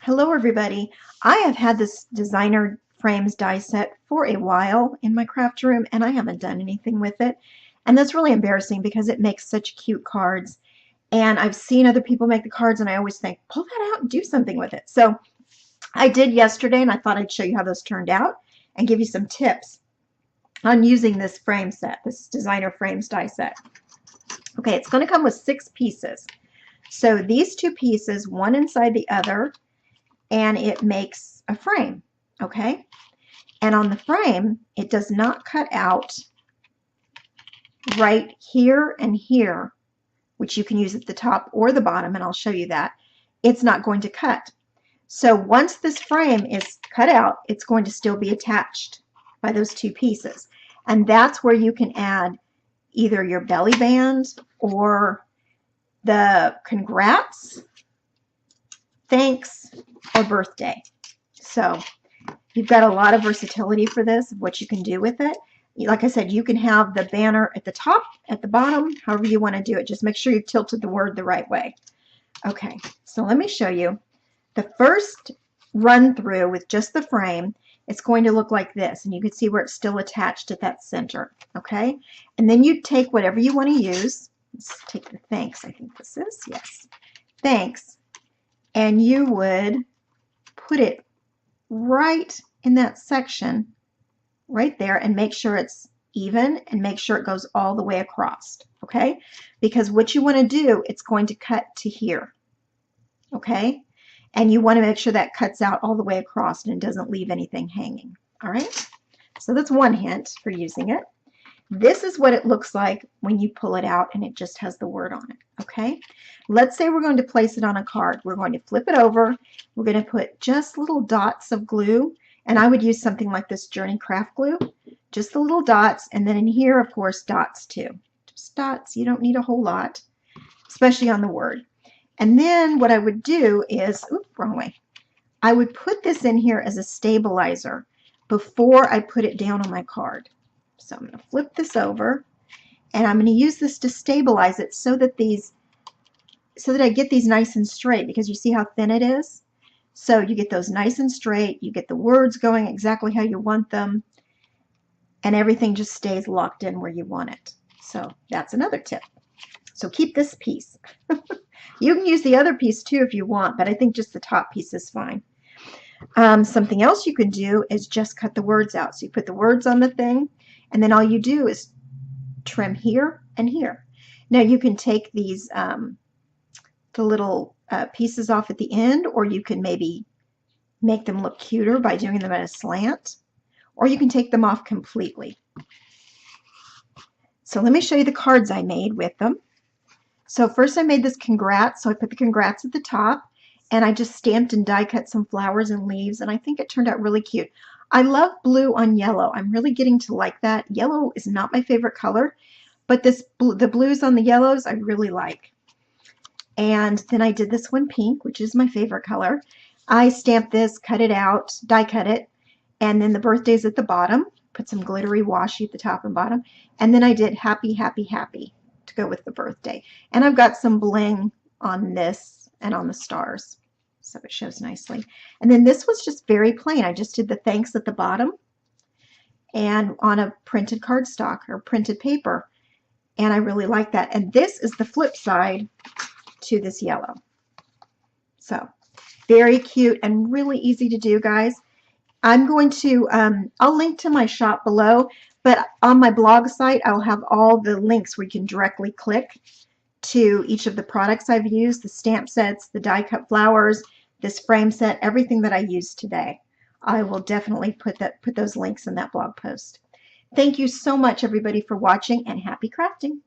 Hello everybody. I have had this designer frames die set for a while in my craft room and I haven't done anything with it. And that's really embarrassing because it makes such cute cards. And I've seen other people make the cards and I always think, pull that out and do something with it. So I did yesterday and I thought I'd show you how those turned out and give you some tips on using this frame set, this designer frames die set. Okay, it's going to come with 6 pieces. So these 2 pieces, one inside the other, and it makes a frame, okay? And on the frame, it does not cut out right here and here, which you can use at the top or the bottom, and I'll show you that. It's not going to cut. So once this frame is cut out, it's going to still be attached by those 2 pieces. And that's where you can add either your belly band or the congrats, thanks, or birthday. So you've got a lot of versatility for this, what you can do with it. Like I said, you can have the banner at the top, at the bottom, however you want to do it. Just make sure you've tilted the word the right way. Okay, so let me show you. The first run through with just the frame, it's going to look like this, and you can see where it's still attached at that center, okay? And then you take whatever you want to use. Let's take the thanks, I think this is, yes. Thanks. And you would put it right in that section right there and make sure it's even and make sure it goes all the way across, okay? Because what you want to do, it's going to cut to here, okay? And you want to make sure that cuts out all the way across and it doesn't leave anything hanging, all right? So that's one hint for using it. This is what it looks like when you pull it out and it just has the word on it, okay? Let's say we're going to place it on a card. We're going to flip it over. We're going to put just little dots of glue, and I would use something like this Journey Craft Glue, just the little dots, and then in here, of course, dots too. Just dots. You don't need a whole lot, especially on the word. And then what I would do is, oops, wrong way. I would put this in here as a stabilizer before I put it down on my card. So I'm going to flip this over, and I'm going to use this to stabilize it so that I get these nice and straight, because you see how thin it is? So you get those nice and straight, you get the words going exactly how you want them, and everything just stays locked in where you want it. So that's another tip. So keep this piece. You can use the other piece too if you want, but I think just the top piece is fine. Something else you can do is just cut the words out. So you put the words on the thing, and then all you do is trim here and here. Now you can take these the little pieces off at the end, or you can maybe make them look cuter by doing them at a slant, or you can take them off completely. So let me show you the cards I made with them. So first I made this congrats, so I put the congrats at the top, and I just stamped and die cut some flowers and leaves, and I think it turned out really cute. I love blue on yellow. I'm really getting to like that. Yellow is not my favorite color, but the blues on the yellows I really like. And then I did this one pink, which is my favorite color. I stamped this, cut it out, die cut it, and then the birthday's at the bottom. Put some glittery washi at the top and bottom. And then I did happy, happy, happy to go with the birthday. And I've got some bling on this and on the stars, so it shows nicely. And then this was just very plain. I just did the thanks at the bottom and on a printed cardstock or printed paper. And I really like that. And this is the flip side to this yellow. So very cute and really easy to do, guys. I'm going to, I'll link to my shop below, but on my blog site, I'll have all the links where you can directly click to each of the products I've used, the stamp sets, the die cut flowers, this frame set, everything that I used today. I will definitely put those links in that blog post. Thank you so much, everybody, for watching, and happy crafting.